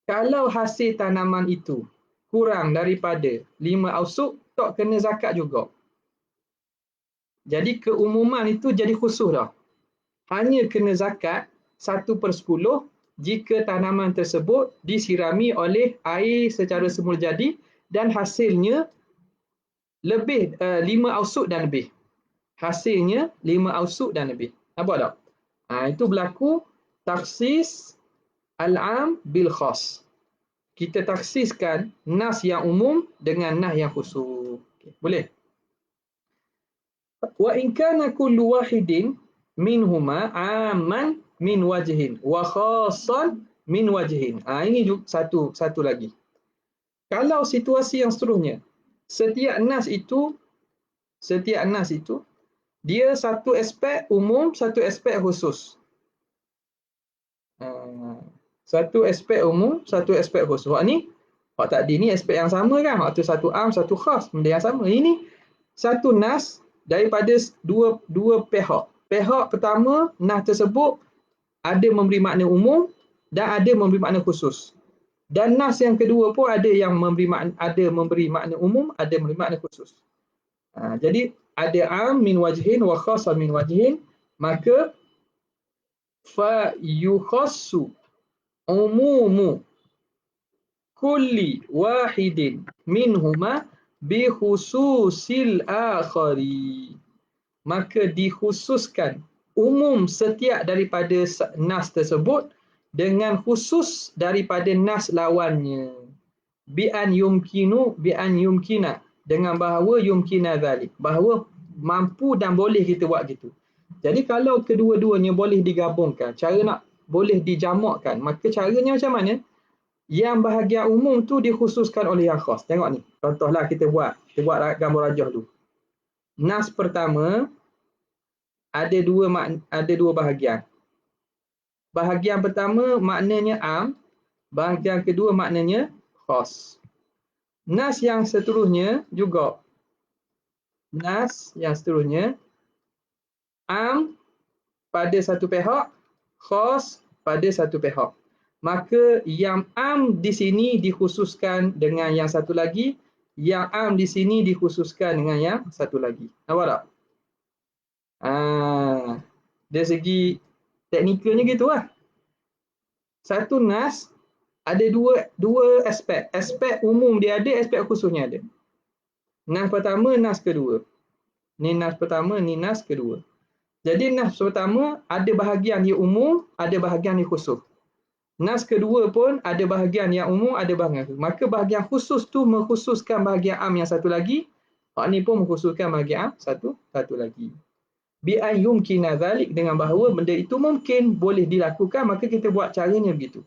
Speaker 1: Kalau hasil tanaman itu kurang daripada 5 ausuk tak kena zakat juga. Jadi keumuman itu jadi khusus dah. Hanya kena zakat 1/10 jika tanaman tersebut disirami oleh air secara semula jadi dan hasilnya lebih 5 ausuk dan lebih. Hasilnya 5 ausuk dan lebih. Nampak tak? Itu berlaku taksis al-am bil khas. Kita taksiskan nas yang umum dengan nas yang khusus. Okay, boleh? Wa in kana kullu wahidin minhuma aman min wajhin wa khassan min wajhin. Ini satu lagi. Kalau situasi yang seterusnya, setiap nas itu dia satu aspek umum, satu aspek khusus. Satu aspek umum, satu aspek khusus. Hak tadi ni aspek yang sama kan? Hak tu satu am, satu khas, benda yang sama. Ini satu nas daripada dua pihak. Pihak pertama, nas tersebut ada memberi makna umum dan ada memberi makna khusus. Dan nas yang kedua pun ada yang memberi makna umum, ada memberi makna khusus. Jadi ada am min wajhin wa khas min wajhin, maka fa yukhassu umumu kulli wahidin minhuma bi khususil akhari. Maka dikhususkan umum setiap daripada nas tersebut dengan khusus daripada nas lawannya. Bi an yumkina, dengan bahawa yumkina zalik, bahawa mampu dan boleh kita buat gitu. Jadi kalau kedua-duanya boleh digabungkan, cara nak boleh dijamakkan, maka caranya macam mana? Yang bahagian umum tu dikhususkan oleh yang khas. Tengok ni, contohlah kita buat gambar rajah tu. Nas pertama ada dua bahagian. Bahagian pertama maknanya am, bahagian kedua maknanya khas. Nas yang seterusnya juga. Nas yang seterusnya am pada satu pihak, khas pada satu pihak. Maka yang am di sini dikhususkan dengan yang satu lagi, yang am di sini dikhususkan dengan yang satu lagi. Nampak tak? Dari segi teknikalnya gitu lah. Satu nas ada dua aspek. Aspek umum dia ada, aspek khususnya ada. Nas pertama, nas kedua. Ni nas pertama, ni nas kedua. Jadi nas pertama ada bahagian yang umum, ada bahagian yang khusus. Nas kedua pun ada bahagian yang umum, ada bahagian khusus. Maka bahagian khusus tu mengkhususkan bahagian am yang satu lagi. Hak ni pun mengkhususkan bahagian am satu lagi. Bi an yumkina zalik, dengan bahawa benda itu mungkin boleh dilakukan, maka kita buat caranya begitu.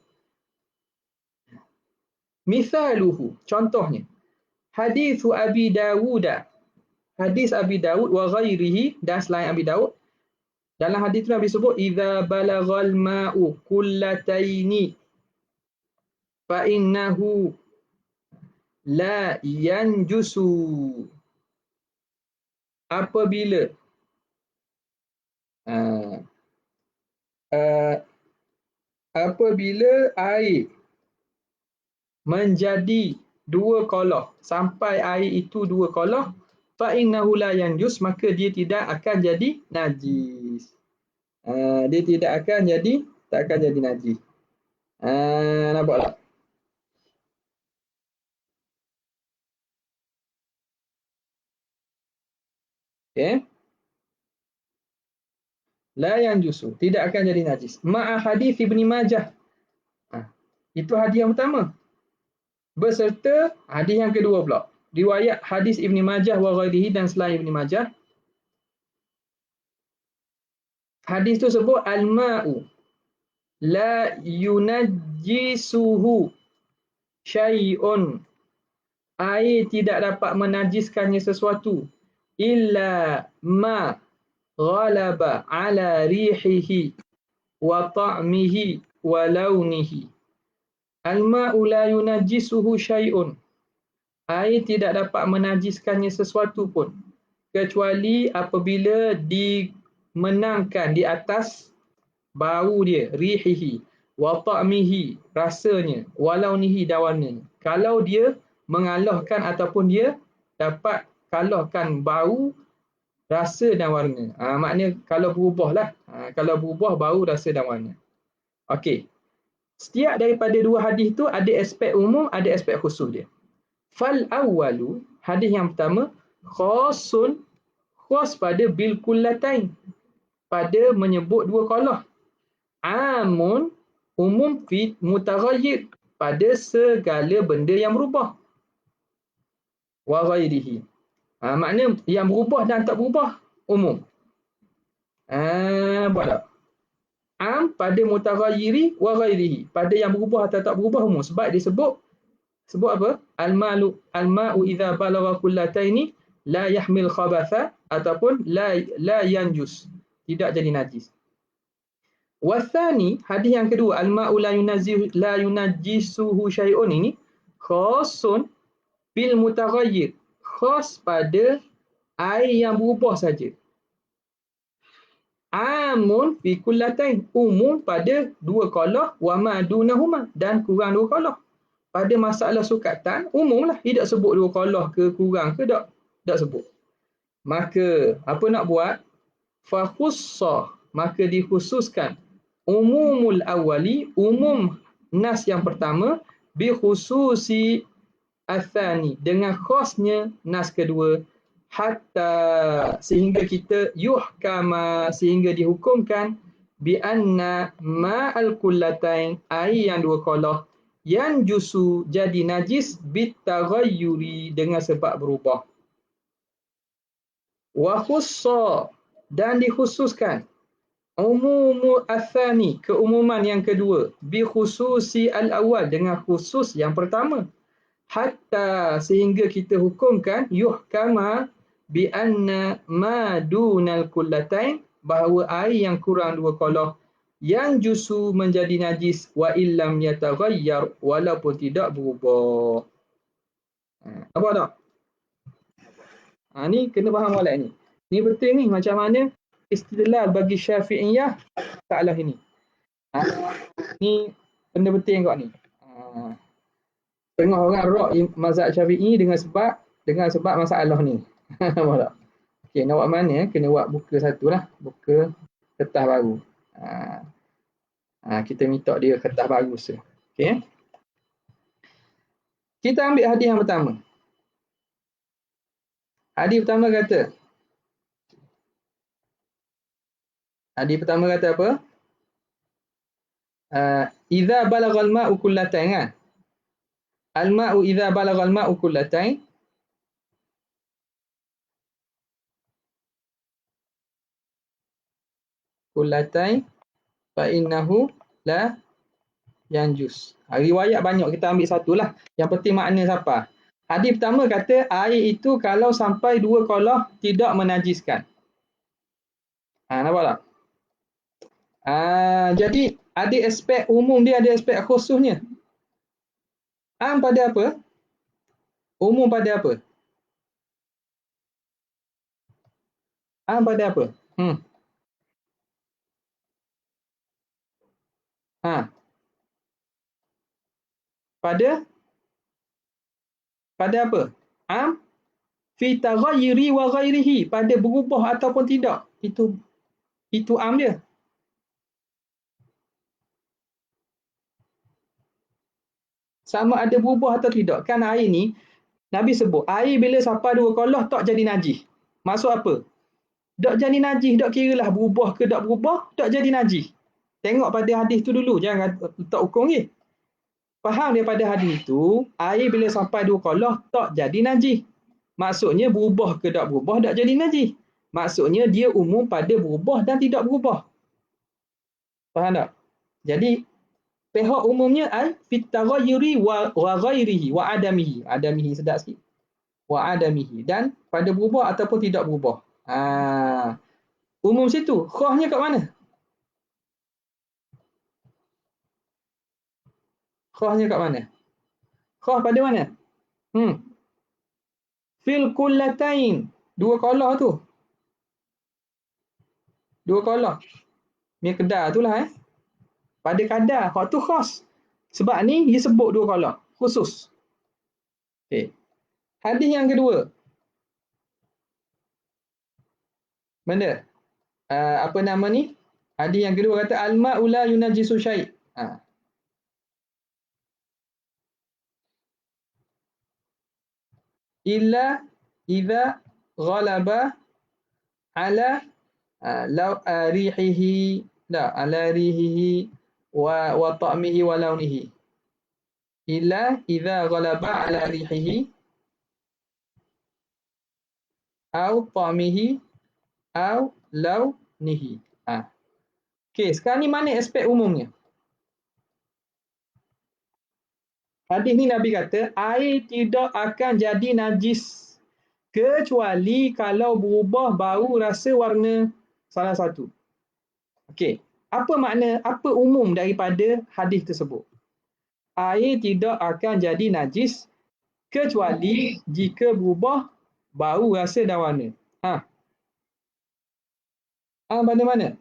Speaker 1: Misaluhu, contohnya. Hadis Abi Dawud. Hadis Abi Dawud wa ghairihi, dan selain Abi Dawud. Dalam hadis itu Nabi sebut idza balaghal ma'u kullataini fa innahu la yanjusu. Apabila air menjadi dua kolah, sampai air itu dua kolah, fa innahu la yanjus, maka dia tidak akan jadi najis. Dia tak akan jadi najis. Nampak tak? Okay. La yanjusu, tidak akan jadi najis. Ma'a hadis Ibn Majah. Itu hadis yang pertama. Beserta hadis yang kedua pula. Riwayat hadis Ibn Majah wa ghairihi, dan selain Ibn Majah. Hadis tu sebut al-ma'u la yunajjisuhu syai'un. Air tidak dapat menajiskannya sesuatu illa ma ghalaba ala rihihi wa ta'mihi wa launihi. Al-ma'u la yunajjisuhu syai'un. Air tidak dapat menajiskannya sesuatu pun, kecuali apabila dimenangkan di atas bau dia, rihihi, wa ta'mihi, rasanya, wa launihi, dawannya. Kalau dia mengalahkan ataupun dia dapat kalahkan bau, rasa dan warna. Maknanya kalau berubah lah. Kalau berubah bau, rasa dan warna. Okey. Setiap daripada dua hadis tu ada aspek umum, ada aspek khusus dia. Fal awwalu, hadis yang pertama, khasun, khas pada bil kullatain, pada menyebut dua kolah. Amun, umum fi mutaghayyir, pada segala benda yang berubah. Wa ghairihi. Maknanya yang berubah dan tak berubah umum. Buat tak? Am pada mutaghayyiri wa ghairihi, pada yang berubah atau tak berubah umum, sebab disebut Sebut apa? Al-ma'u idza balagha qullataini la yahmil khabatha ataupun la yanjus. Tidak jadi najis. Wathani, hadis yang kedua, al-ma'u la yunajjisuhu syai'un, ini khasun bil mutaghayyir. Khas pada air yang berubah saja. Amun fi kullatain, umum pada dua qalah wa ma dunahuma, dan kurang dua qalah. Pada masalah sukatan, umumlah, tidak sebut dua qalah ke kurang ke, tak sebut. Maka apa nak buat? Fa khussa, maka dikhususkan umumul awali, umum nas yang pertama, bi khususi athani, dengan khasnya nas kedua, hatta, sehingga kita yuhkama, sehingga dihukumkan, bi anna ma'al kullatain, air yang dua qalah, yang jusu, jadi najis, bitaghayyuri, dengan sebab berubah. Wa khussa, dan dikhususkan umumu athani, keumuman yang kedua, bi khususi al-awwal, dengan khusus yang pertama, hatta, sehingga kita hukumkan, yuhkama bi anna ma dunal kullatain, bahawa air yang kurang dua qalah, yang jusu, menjadi najis, wa illam yataghayyar, walaupun tidak berubah. Nampak tak? Ni kena faham soalan ni. Ni penting ni, macam mana istidlal bagi Syafi'iyah masalah ini. Ni benda penting kat ni. Tengah orang rock mazhab Syafi'i dengan sebab masalah ni. Nampak tak? Okey, nak buat mana? Kena buat buka satu lah. Buka kertas baru. Kita minta dia kertas baru. Okey. Kita ambil hadis yang pertama. Hadis pertama kata apa? Idza balagal ma'u kullatain, kan? Al-ma'u idza balagal ma'u kullatain, fa innahu la yanjus. Riwayat banyak, kita ambil satulah. Yang penting makna siapa? Hadis pertama kata air itu kalau sampai dua qalah tidak menajiskan. Nampak tak? Jadi ada aspek umum dia, ada aspek khususnya. Am pada apa? Umum pada apa? Am pada apa? Pada apa? Am fi taghayyuri wa ghairihi, pada berubah ataupun tidak. Itu am dia. Sama ada berubah atau tidak. Kan air ni, Nabi sebut, air bila sampai dua qalah tak jadi najis. Maksud apa? Tak jadi najis, tak kira lah berubah ke tak berubah, tak jadi najis. Tengok pada hadis tu dulu, jangan tak hukum ni. Faham daripada hadis itu, air bila sampai dua qalah tak jadi najis. Maksudnya berubah ke tak berubah, tak jadi najis. Maksudnya dia umum pada berubah dan tidak berubah. Faham tak? Jadi pihak umumnya fit taghayyuri wa ghairihi wa adamihi sedap sikit. Wa adamihi, dan pada berubah ataupun tidak berubah. Umum situ. Khasnya kat mana? Khasnya kat mana? Khas pada mana? Fil kullatain, dua qalah tu. Dua qalah. Ni kedar tu lah. Pada kadar, hak tu khas. Sebab ni dia sebut dua qalah, khusus. Okey. Hadis yang kedua. Mana? Apa nama ni? Hadis yang kedua kata al-ma'u la yunajjisu syai'. Illa idza ghalaba ala rihihi wa ta'mihi wa launihi. Illa idza ghalaba ala rihihi au ta'mihi au launihi. Okey, sekarang ni mana aspek umumnya? Hadis ni Nabi kata, air tidak akan jadi najis kecuali kalau berubah bau, rasa, warna salah satu. Okey. Apa makna, apa umum daripada hadis tersebut? Air tidak akan jadi najis kecuali jika berubah bau, rasa dan warna. Pada mana?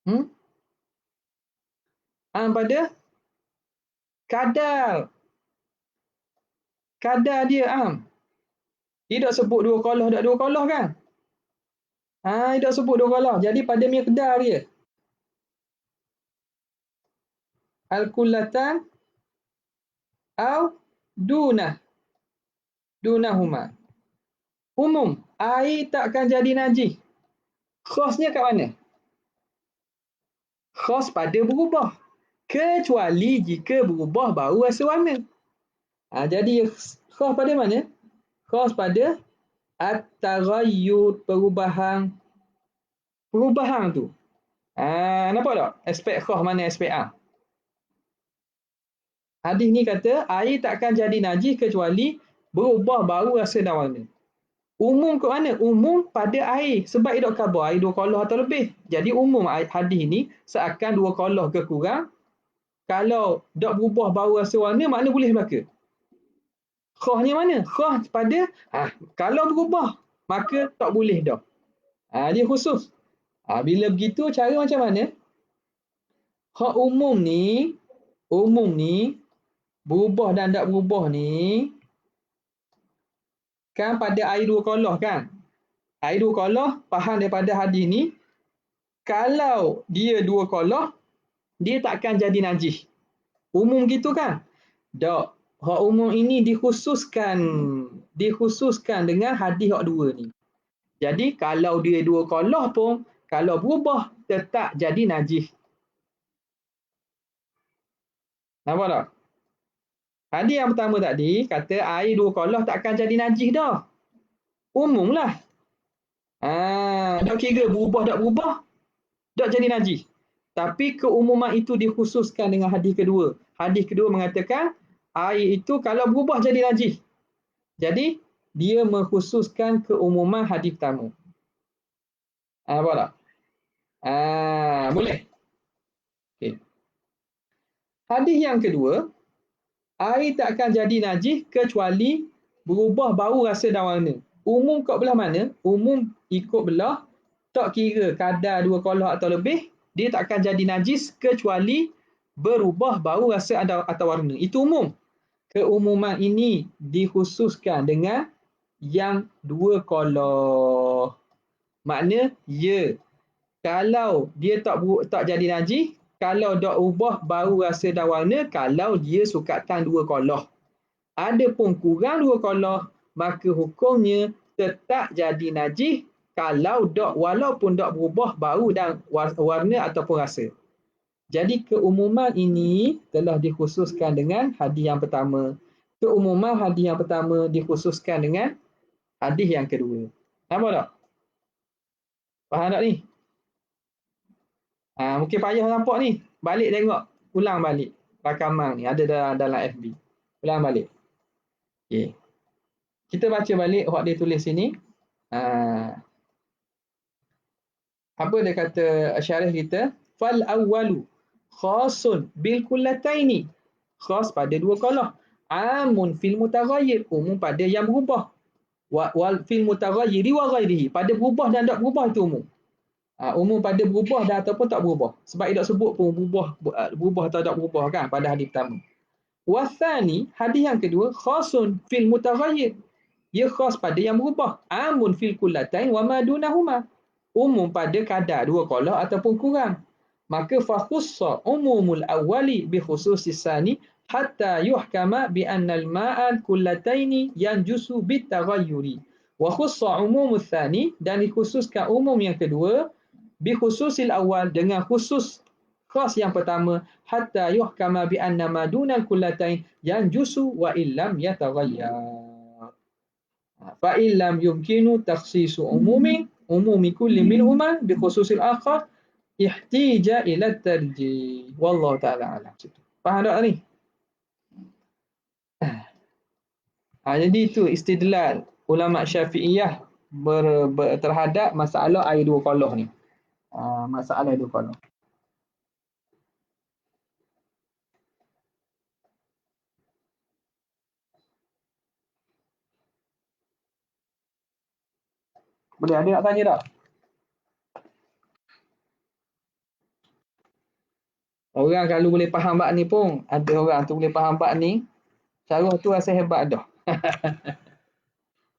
Speaker 1: Hmm? Pada kadar. Kadar dia, Dia tak sebut dua kolah, tak dua kolah kan? Dia tak sebut dua kolah. Jadi pada miqdar dia. Al-kullatan au dunahuma. Umum, air tak akan jadi najis. Khasnya kat mana? Khas pada berubah. Kecuali jika berubah bau, rasa, warna. Jadi khas pada mana? Khas pada at-taghayyur, perubahan. Perubahan tu. Nampak tak? Aspek khas mana aspek Hadis ni kata air tak akan jadi najis kecuali berubah bau, rasa dan warna. Umum ke mana? Umum pada air. Sebab ia tak khabar air 2 kolah atau lebih. Jadi umum hadis ni seakan 2 kolah ke kurang. Kalau tak berubah bau, rasa, warna, makna boleh belaka. Khasnya mana? Khas pada kalau berubah maka tak boleh dah. Dia khusus. Bila begitu cara macam mana? Hak umum ni berubah dan tak berubah ni kan pada air 2 kolah kan. Air 2 kolah faham daripada hadis ni, kalau dia 2 kolah dia tak akan jadi najis. Umum gitu kan? Tak. Hak umum ini dikhususkan dengan hadis hak 2 ni. Jadi kalau dia 2 kolah pun kalau berubah tetap jadi najis. Nampak tak? Hadis yang pertama tadi kata air 2 kolah tak akan jadi najis dah. Umumlah. Tak kira berubah tak berubah, tak jadi najis. Tapi keumuman itu dikhususkan dengan hadis kedua. Hadis kedua mengatakan air itu kalau berubah jadi najis. Jadi dia mengkhususkan keumuman hadis pertama. Nampak tak? Boleh? Okay. Hadis yang kedua, air tak akan jadi najis kecuali berubah bau, rasa dan warna. Umum kat belah mana? Umum ikut belah tak kira kadar 2 kolah atau lebih, dia tak akan jadi najis kecuali berubah bau, rasa atau warna. Itu umum. Keumuman ini dikhususkan dengan yang 2 kolah. Makna kalau dia tak jadi najis, kalau tak ubah bau, rasa dan warna, kalau dia sukatan 2 kolah. Adapun kurang 2 kolah, maka hukumnya tetap jadi najis kalau walaupun tak berubah bau dan warna ataupun rasa. Jadi keumuman ini telah dikhususkan dengan hadis yang pertama. Keumuman hadis yang pertama dikhususkan dengan hadis yang kedua. Nampak tak? Faham tak ni? Mungkin payah nampak ni. Balik tengok. Ulang balik. Rakaman ni ada dalam FB. Ulang balik. Okay. Kita baca balik what dia tulis sini. Apa dia kata syarah kita? Fal awwalu khasun bil kullataini. Khas pada 2 kolah. Amun fil mutaghayyir. Umum pada yang berubah. Wal fil mutaghayyiri wa ghairihi. Pada berubah dan tak berubah itu umum. Umum pada berubah dan ataupun tak berubah. Sebab dia tak sebut pun berubah atau tak berubah kan pada hadis pertama. Wasani, hadis yang kedua, khasun fil mutaghayyir. Ia khas pada yang berubah. Amun fil kullatain wa ma dunahuma. Umum pada kadar 2 kolah ataupun kurang. Maka fakhussa umumul awwali bi khususis sani hatta yuhkama bi anna al-ma'al kullataini yanjusu bit taghayyuri. Wa khussa umumul tsani, dan dikhususkan umum yang kedua bi khususil awal, dengan khusus khas yang pertama, hatta yuhkama bi anna ma dunal kullatain yanjusu wa illam yataghayyar. Fa illam yumkinu takhsisu umumi kulli minhuma bi khususil akhar ihtija ila tarjih. Wallahu taala alam. Faham tak ni? Jadi itu istidlal ulama Syafi'iyah terhadap masalah air dua qoloh ni. Masalah air dua qoloh. Boleh ada nak tanya tak? Orang kalau boleh faham bab ni pun, ada orang tu boleh faham bab ni, cara tu rasa hebat dah.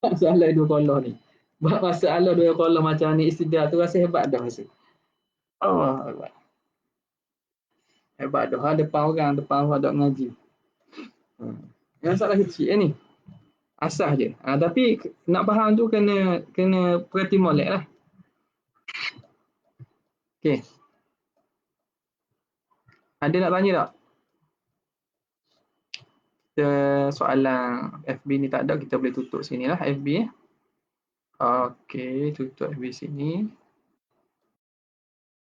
Speaker 1: Masalah dua qoloh ni. Bab masalah dua qoloh macam ni istidlal tu rasa hebat dah rasa. Oh, hebat dah. Depan orang dok ngaji. Yang masalah kecil ni. Asah je. Tapi nak faham tu kena perhati molek lah. Okey. Ada nak tanya tak? Kita soalan FB ni tak ada, kita boleh tutup sini lah FB. Okey, tutup FB sini.